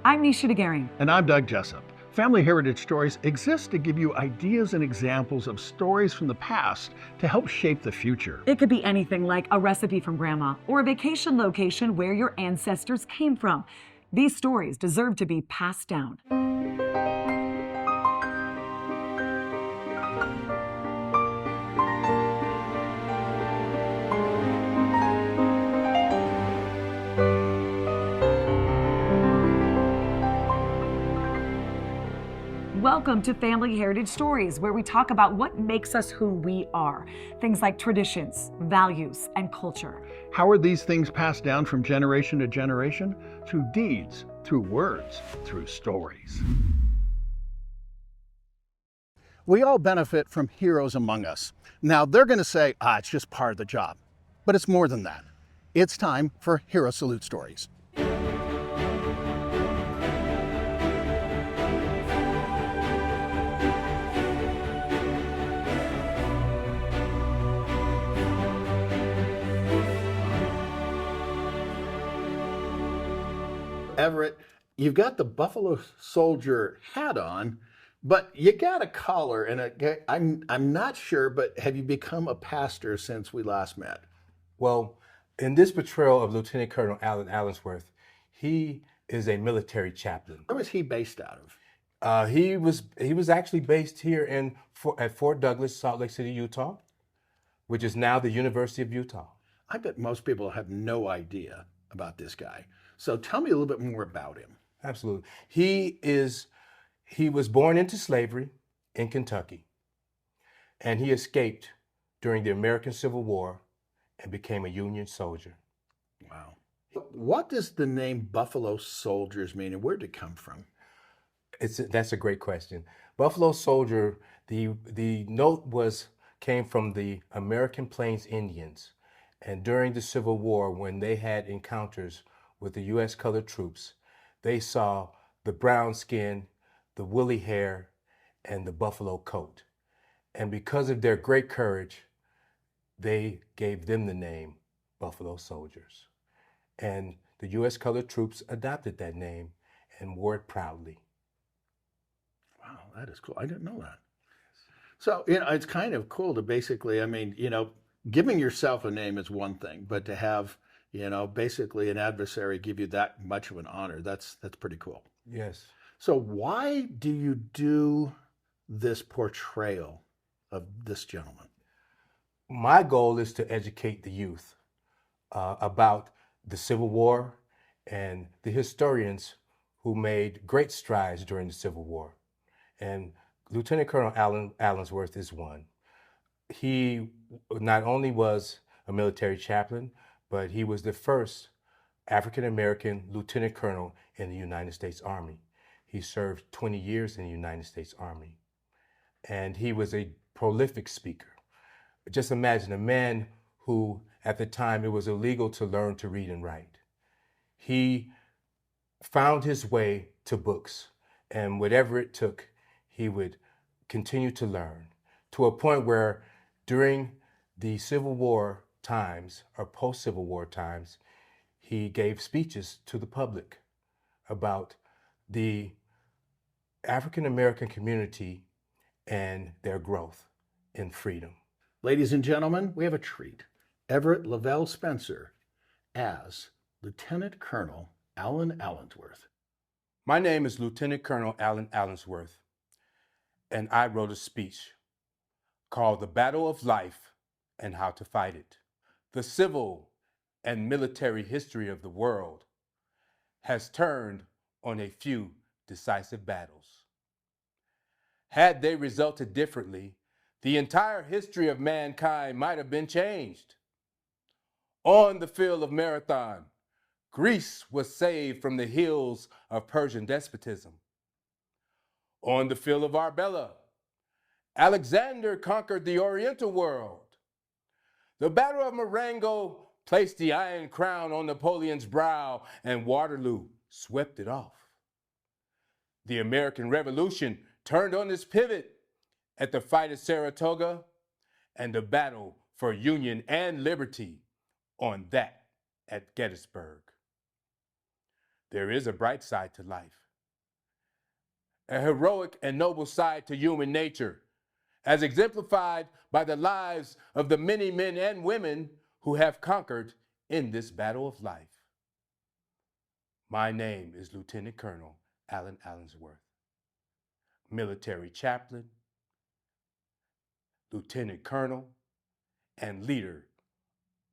I'm Nisha DeGaring. And I'm Doug Jessup. Family Heritage Stories exist to give you ideas and examples of stories from the past to help shape the future. It could be anything like a recipe from Grandma or a vacation location where your ancestors came from. These stories deserve to be passed down. Welcome to Family Heritage Stories, where we talk about what makes us who we are. Things like traditions, values, and culture. How are these things passed down from generation to generation? Through deeds, through words, through stories. We all benefit from heroes among us. Now, they're going to say, it's just part of the job. But it's more than that. It's time for Hero Salute Stories. Everett, you've got the Buffalo Soldier hat on, but you got a collar, and I'm not sure, but have you become a pastor since we last met? Well, in this portrayal of Lieutenant Colonel Alan Allensworth, he is a military chaplain. Where was he based out of? He was actually based here at Fort Douglas, Salt Lake City, Utah, which is now the University of Utah. I bet most people have no idea about this guy. So tell me a little bit more about him. Absolutely. He was born into slavery in Kentucky, and he escaped during the American Civil War and became a Union soldier. Wow. What does the name Buffalo Soldiers mean, and where did it come from? That's a great question. Buffalo Soldier, the note came from the American Plains Indians, and during the Civil War, when they had encounters with the U.S. colored troops, they saw the brown skin, the woolly hair, and the buffalo coat. And because of their great courage, they gave them the name Buffalo Soldiers. And the U.S. colored troops adopted that name and wore it proudly. Wow, that is cool. I didn't know that. So, it's kind of cool to basically, giving yourself a name is one thing, but to have basically an adversary give you that much of an honor, that's pretty cool. Yes. So why do you do this portrayal of this gentleman? My goal is to educate the youth about the Civil War and the historians who made great strides during the Civil War. And Lieutenant Colonel Allensworth is one. He not only was a military chaplain, but he was the first African-American lieutenant colonel in the United States Army. He served 20 years in the United States Army. And he was a prolific speaker. Just imagine a man who, at the time, it was illegal to learn to read and write. He found his way to books, and whatever it took, he would continue to learn, to a point where during the Civil War times, or post-Civil War times, he gave speeches to the public about the African-American community and their growth in freedom. Ladies and gentlemen, we have a treat. Everett Lavelle Spencer as Lieutenant Colonel Alan Allensworth. My name is Lieutenant Colonel Alan Allensworth, and I wrote a speech called The Battle of Life and How to Fight It. The civil and military history of the world has turned on a few decisive battles. Had they resulted differently, the entire history of mankind might have been changed. On the field of Marathon, Greece was saved from the hills of Persian despotism. On the field of Arbela, Alexander conquered the Oriental world. The Battle of Marengo placed the Iron Crown on Napoleon's brow, and Waterloo swept it off. The American Revolution turned on its pivot at the fight at Saratoga, and the battle for union and liberty on that at Gettysburg. there is a bright side to life, a heroic and noble side to human nature, as exemplified by the lives of the many men and women who have conquered in this battle of life. My name is Lieutenant Colonel Alan Allensworth, military chaplain, lieutenant colonel, and leader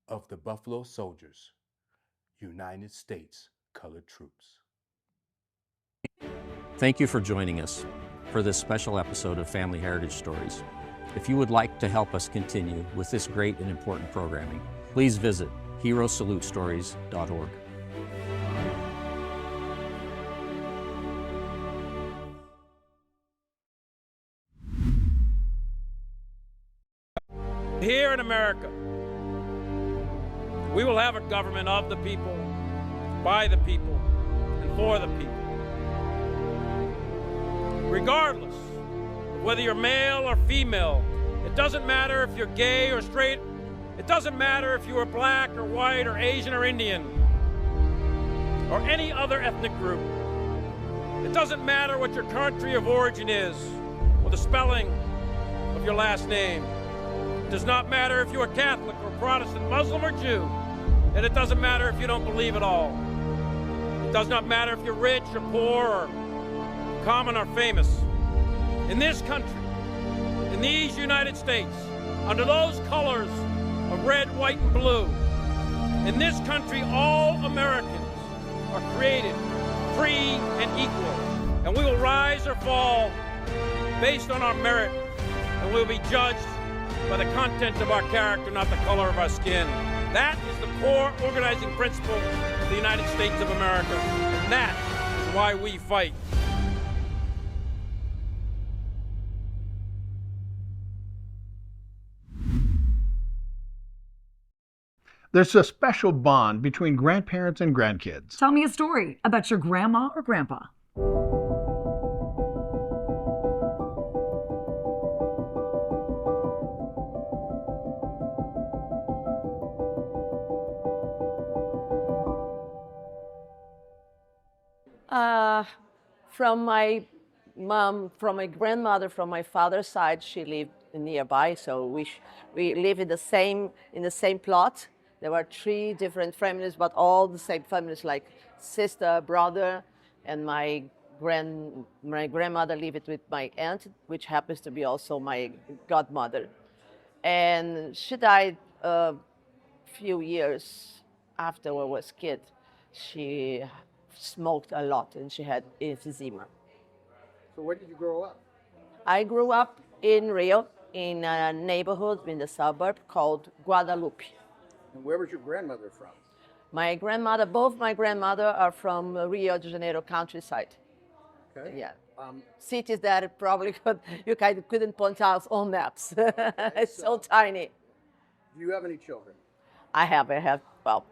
of the Buffalo Soldiers, United States Colored Troops. Thank you for joining us for this special episode of Family Heritage Stories. If you would like to help us continue with this great and important programming, please visit herosalute.stories.org. Here in America, we will have a government of the people, by the people, and for the people. Regardless of whether you're male or female, it doesn't matter if you're gay or straight, it doesn't matter if you are black or white or Asian or Indian, or any other ethnic group. It doesn't matter what your country of origin is, or the spelling of your last name. It does not matter if you are Catholic or Protestant, Muslim or Jew, and it doesn't matter if you don't believe at all. It does not matter if you're rich or poor or common or famous. In this country, in these United States, under those colors of red, white, and blue, in this country, all Americans are created free and equal, and we will rise or fall based on our merit, and we will be judged by the content of our character, not the color of our skin. That is the core organizing principle of the United States of America, and that is why we fight. There's a special bond between grandparents and grandkids. Tell me a story about your grandma or grandpa. From my mom, from my grandmother, from my father's side, she lived nearby, so we live in the same plot. There were 3 different families, but all the same families, like sister, brother, and my grandmother lived with my aunt, which happens to be also my godmother. And she died a few years after I was a kid. She smoked a lot and she had emphysema. So where did you grow up? I grew up in Rio, in a neighborhood in the suburb called Guadalupe. And where was your grandmother from? My grandmother, both my grandmother are from Rio de Janeiro countryside. Okay. Yeah. Cities that probably you couldn't point out on maps. It's so tiny. Do you have any children? I have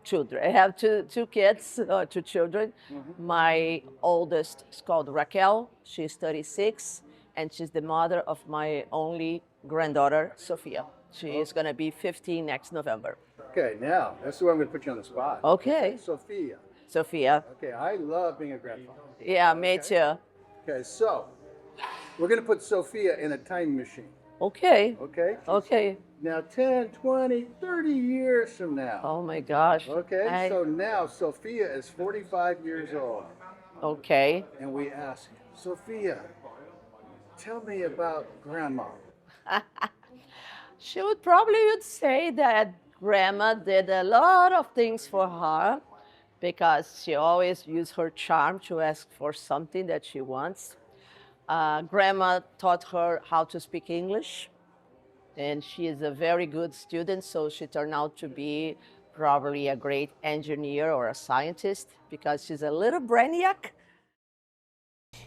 children. I have two kids, 2 children. Mm-hmm. My oldest is called Raquel. She's 36, and she's the mother of my only granddaughter, Sophia. She is going to be 15 next November. Okay, now, that's where I'm going to put you on the spot. Okay. Sophia. Sophia. Okay, I love being a grandfather. Yeah, me too. Okay, so we're going to put Sophia in a time machine. Okay. Okay? Okay. Now, 10, 20, 30 years from now. Oh my gosh. Okay, so now Sophia is 45 years old. Okay. And we ask, Sophia, tell me about Grandma. She would say that Grandma did a lot of things for her because she always used her charm to ask for something that she wants. Grandma taught her how to speak English, and she is a very good student, so she turned out to be probably a great engineer or a scientist because she's a little brainiac.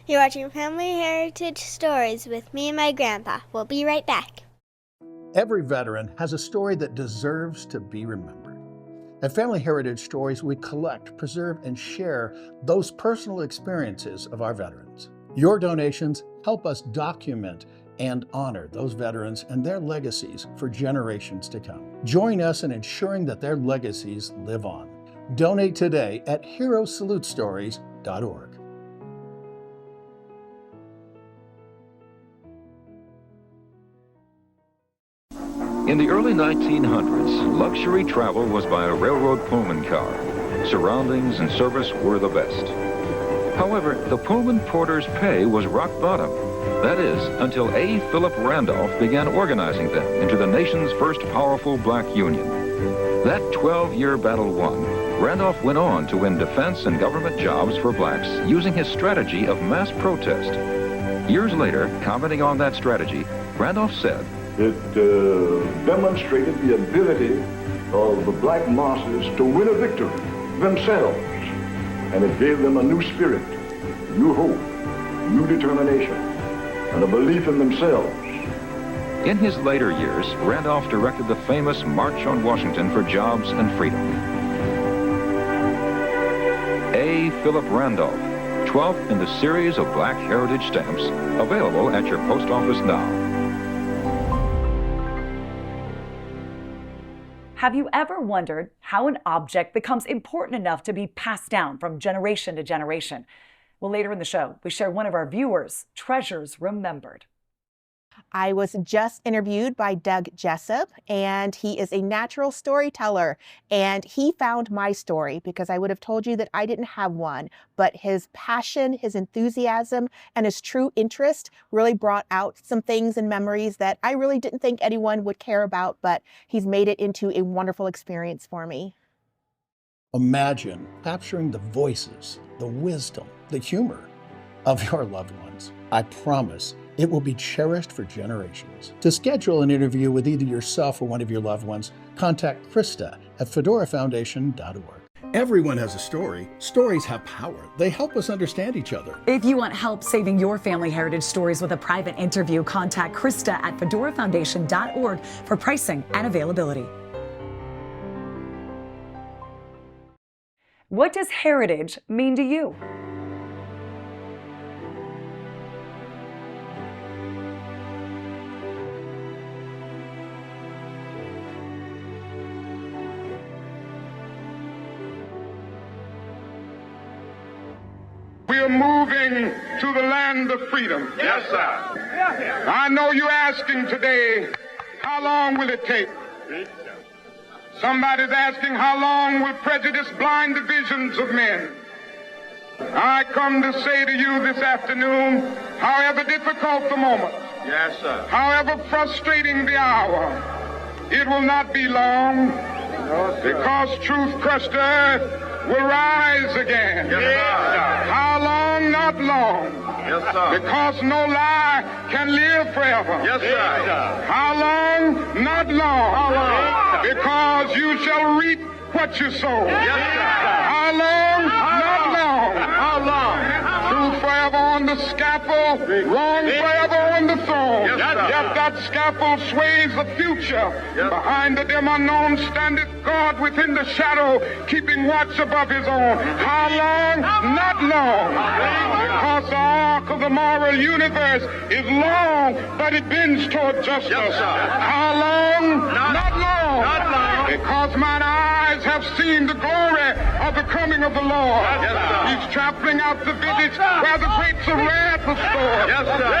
You're watching Family Heritage Stories with me and my grandpa. We'll be right back. Every veteran has a story that deserves to be remembered. At Family Heritage Stories, we collect, preserve, and share those personal experiences of our veterans. Your donations help us document and honor those veterans and their legacies for generations to come. Join us in ensuring that their legacies live on. Donate today at herosalutestories.org. In the early 1900s, luxury travel was by a railroad Pullman car. Surroundings and service were the best. However, the Pullman porter's pay was rock bottom. That is, until A. Philip Randolph began organizing them into the nation's first powerful black union. That 12-year battle won, Randolph went on to win defense and government jobs for blacks using his strategy of mass protest. Years later, commenting on that strategy, Randolph said, "It demonstrated the ability of the black masses to win a victory themselves, and it gave them a new spirit, new hope, new determination, and a belief in themselves." In his later years, Randolph directed the famous March on Washington for Jobs and Freedom. A. Philip Randolph, 12th in the series of Black Heritage stamps, available at your post office now. Have you ever wondered how an object becomes important enough to be passed down from generation to generation? Well, later in the show, we share one of our viewers' treasures remembered. I was just interviewed by Doug Jessup, and he is a natural storyteller, and he found my story because I would have told you that I didn't have one, but his passion, his enthusiasm, and his true interest really brought out some things and memories that I really didn't think anyone would care about, but he's made it into a wonderful experience for me. Imagine capturing the voices, the wisdom, the humor of your loved ones. I promise it will be cherished for generations. To schedule an interview with either yourself or one of your loved ones, contact Krista at fedorafoundation.org. Everyone has a story. Stories have power. They help us understand each other. If you want help saving your family heritage stories with a private interview, contact Krista at fedorafoundation.org for pricing and availability. What does heritage mean to you? We are moving to the land of freedom. Yes, sir. I know you're asking today, how long will it take? Somebody's asking, how long will prejudice blind the visions of men? I come to say to you this afternoon, however difficult the moment, yes, sir, however frustrating the hour, it will not be long, no, because truth crushed earth will rise again. Yes, sir. How long? Not long. Yes, sir. Because no lie can live forever. Yes, sir. How long? Not long. How long? Because you shall reap what you sow. Yes, sir. How long? Not long. How long? Truth forever on the scaffold, wrong forever on the throne. Yes, yet that scaffold sways the future. Yes. Behind the dim unknown standeth God within the shadow, keeping watch above his own. How long? Not long. Because the arc of the moral universe is long, but it bends toward justice. Yes, how long? Not long. Not long. Because mine eyes have seen the glory of the coming of the Lord. Yes, he's trampling out the village where the grapes of wrath are stored. Yes, sir.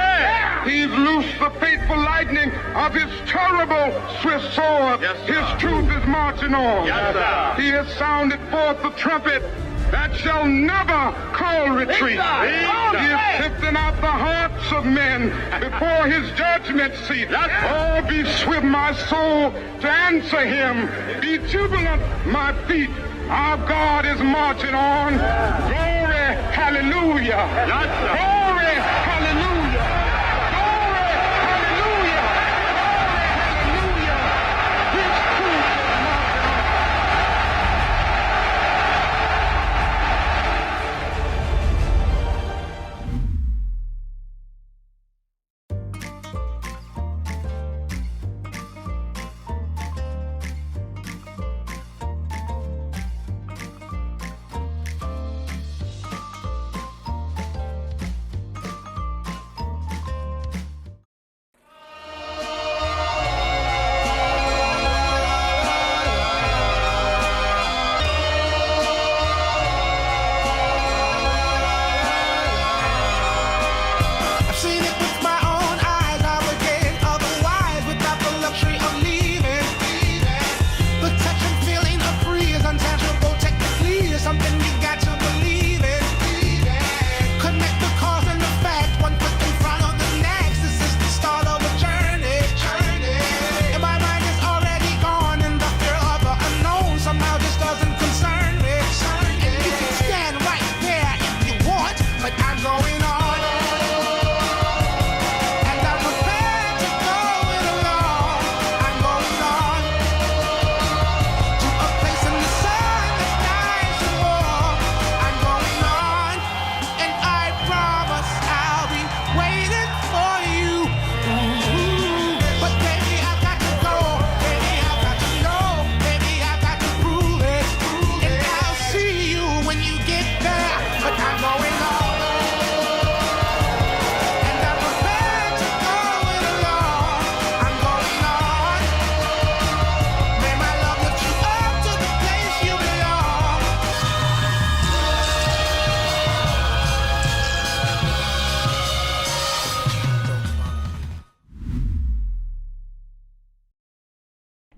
He's loosed the fateful lightning of his terrible swift sword. Yes, his truth is marching on. Yes, sir. He has sounded forth the trumpet that shall never call retreat. He is sifting out the hearts of men before his judgment seat. Oh, be swift, my soul, to answer him. Be jubilant, my feet. Our God is marching on. Glory, hallelujah. Glory, hallelujah. Glory, hallelujah. Glory, hallelujah. His truth is marching on.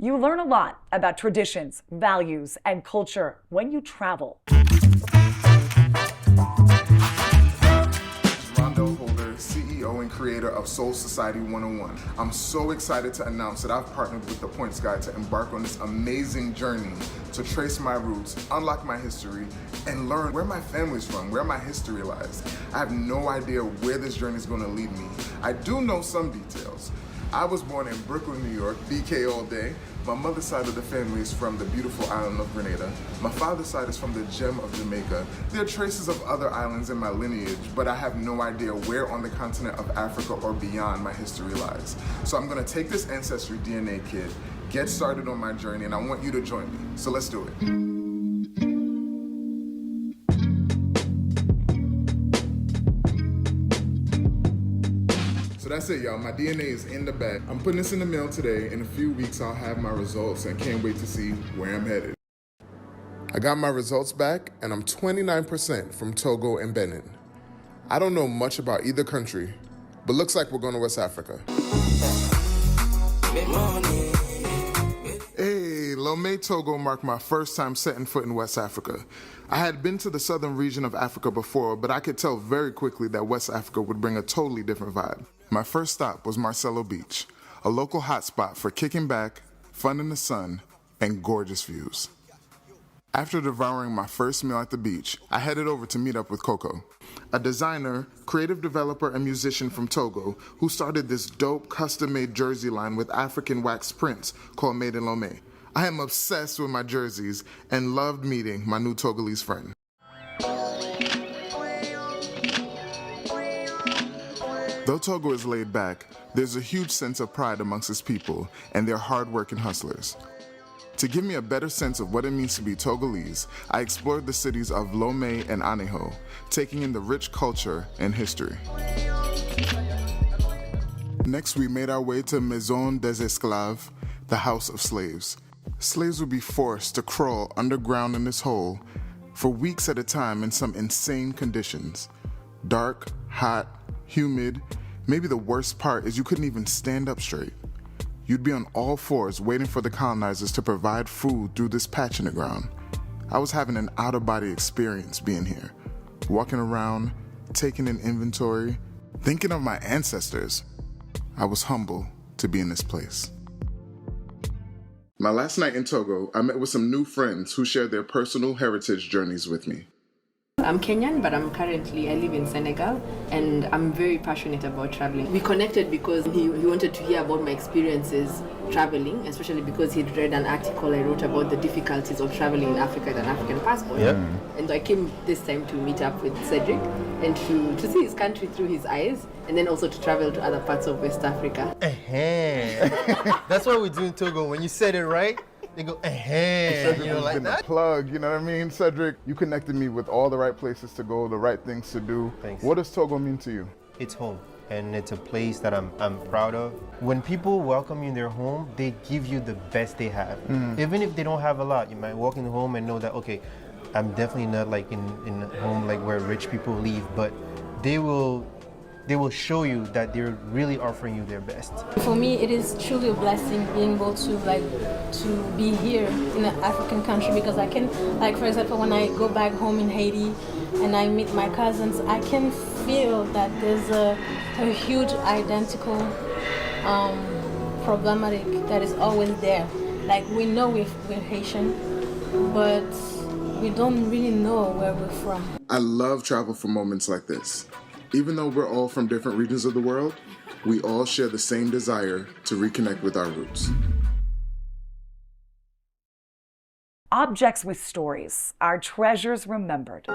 You learn a lot about traditions, values, and culture when you travel. CEO and creator of Soul Society 101. I'm so excited to announce that I've partnered with the Points Guide to embark on this amazing journey to trace my roots, unlock my history, and learn where my family's from, where my history lies. I have no idea where this journey is going to lead me. I do know some details. I was born in Brooklyn, New York, BK all day. My mother's side of the family is from the beautiful island of Grenada. My father's side is from the gem of Jamaica. There are traces of other islands in my lineage, but I have no idea where on the continent of Africa or beyond my history lies. So I'm gonna take this Ancestry DNA kit, get started on my journey, and I want you to join me. So let's do it. So that's it, y'all. My DNA is in the bag. I'm putting this in the mail today. In a few weeks, I'll have my results and can't wait to see where I'm headed. I got my results back, and I'm 29% from Togo and Benin. I don't know much about either country, but looks like we're going to West Africa. Hey, Lomé, Togo marked my first time setting foot in West Africa. I had been to the southern region of Africa before, but I could tell very quickly that West Africa would bring a totally different vibe. My first stop was Marcelo Beach, a local hotspot for kicking back, fun in the sun, and gorgeous views. After devouring my first meal at the beach, I headed over to meet up with Coco, a designer, creative developer, and musician from Togo who started this dope custom-made jersey line with African wax prints called Made in Lomé. I am obsessed with my jerseys and loved meeting my new Togolese friend. Though Togo is laid back, there's a huge sense of pride amongst its people and their hard-working hustlers. To give me a better sense of what it means to be Togolese, I explored the cities of Lomé and Aneho, taking in the rich culture and history. Next, we made our way to Maison des Esclaves, the House of Slaves. Slaves would be forced to crawl underground in this hole for weeks at a time in some insane conditions. Dark, hot, humid. Maybe the worst part is you couldn't even stand up straight. You'd be on all fours waiting for the colonizers to provide food through this patch in the ground. I was having an out-of-body experience being here, walking around, taking an inventory, thinking of my ancestors. I was humble to be in this place. My last night in Togo, I met with some new friends who shared their personal heritage journeys with me. I'm Kenyan, but I live in Senegal, and I'm very passionate about traveling. We connected because he wanted to hear about my experiences traveling, especially because he'd read an article I wrote about the difficulties of traveling in Africa with an African passport. Yeah. And so I came this time to meet up with Cedric and to see his country through his eyes, and then also to travel to other parts of West Africa. That's what we do in Togo. When you said it right, they go, Cedric you know, like that. A plug, you know what I mean? Cedric, you connected me with all the right places to go, the right things to do. Thanks. What does Togo mean to you? It's home, and it's a place that I'm proud of. When people welcome you in their home, they give you the best they have. Even if they don't have a lot, you might walk in the home and know that, okay, I'm definitely not like in a home like where rich people live, but they will show you that they're really offering you their best. For me, it is truly a blessing being able to be here in an African country, because I can, like for example, when I go back home in Haiti and I meet my cousins, I can feel that there's a huge identical problematic that is always there. Like we know we're Haitian, but we don't really know where we're from. I love travel for moments like this. Even though we're all from different regions of the world, we all share the same desire to reconnect with our roots. Objects with stories, our treasures remembered.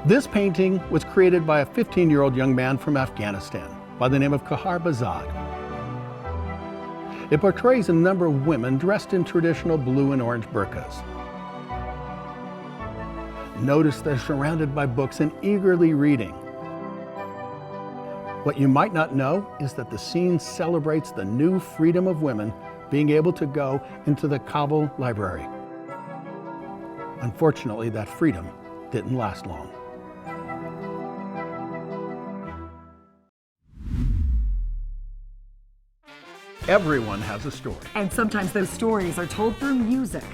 This painting was created by a 15-year-old young man from Afghanistan by the name of Kahar Bazad. It portrays a number of women dressed in traditional blue and orange burqas. Notice they're surrounded by books and eagerly reading. What you might not know is that the scene celebrates the new freedom of women being able to go into the Kabul library. Unfortunately, that freedom didn't last long. Everyone has a story. And sometimes those stories are told through music.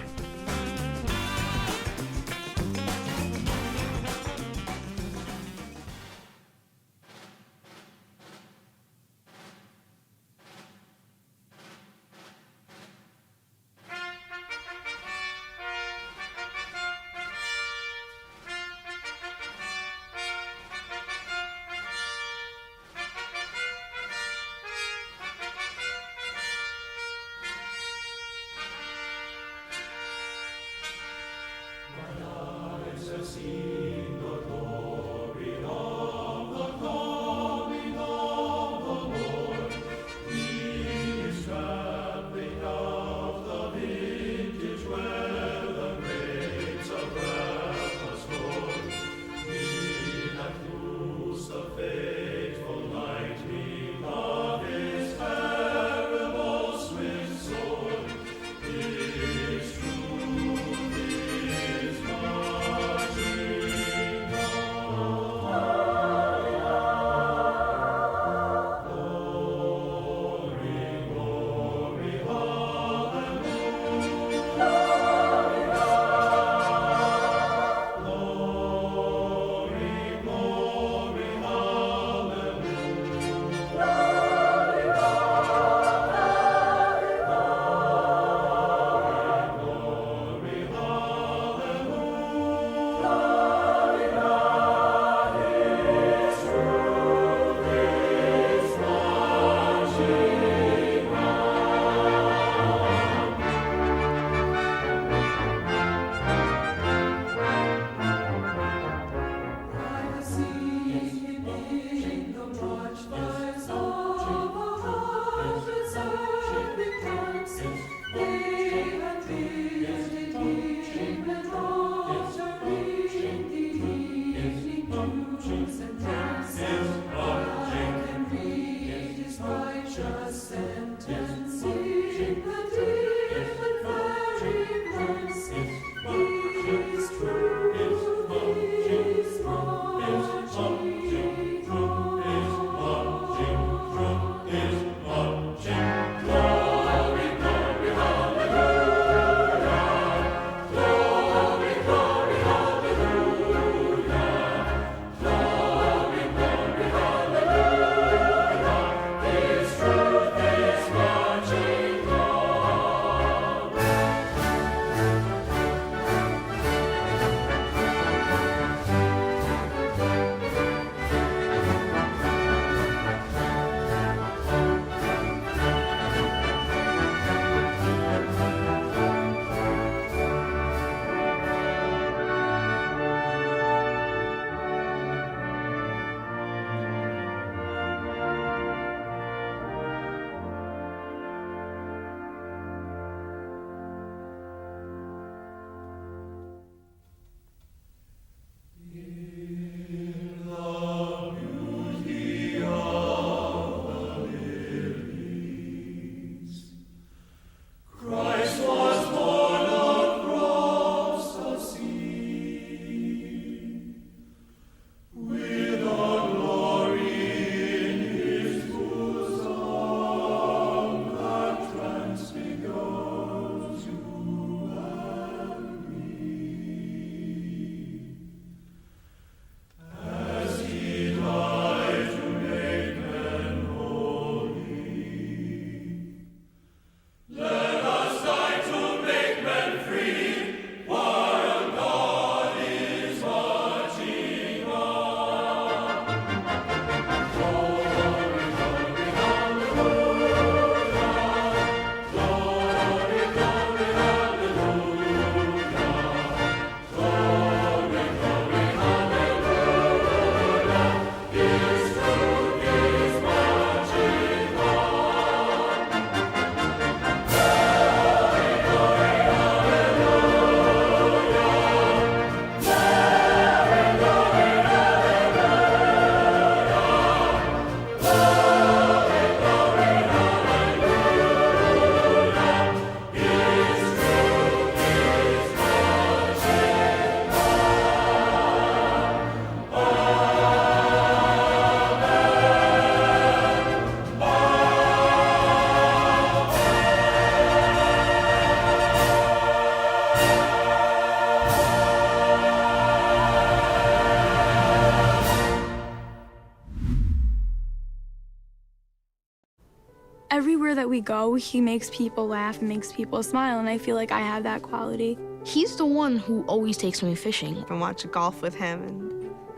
that we go, he makes people laugh and makes people smile, and I feel like I have that quality. He's the one who always takes me fishing. I watch golf with him.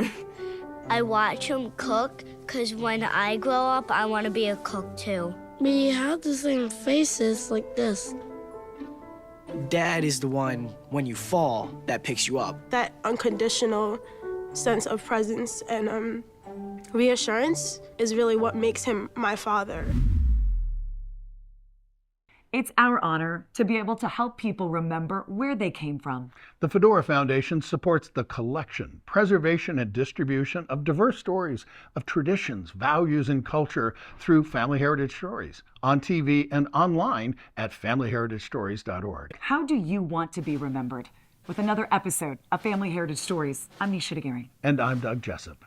And I watch him cook, because when I grow up, I want to be a cook too. We have the same faces like this. Dad is the one, when you fall, that picks you up. That unconditional sense of presence and reassurance is really what makes him my father. It's our honor to be able to help people remember where they came from. The Fedora Foundation supports the collection, preservation, and distribution of diverse stories of traditions, values, and culture through Family Heritage Stories, on TV and online at familyheritagestories.org. How do you want to be remembered? With another episode of Family Heritage Stories, I'm Nisha Dagari. And I'm Doug Jessup.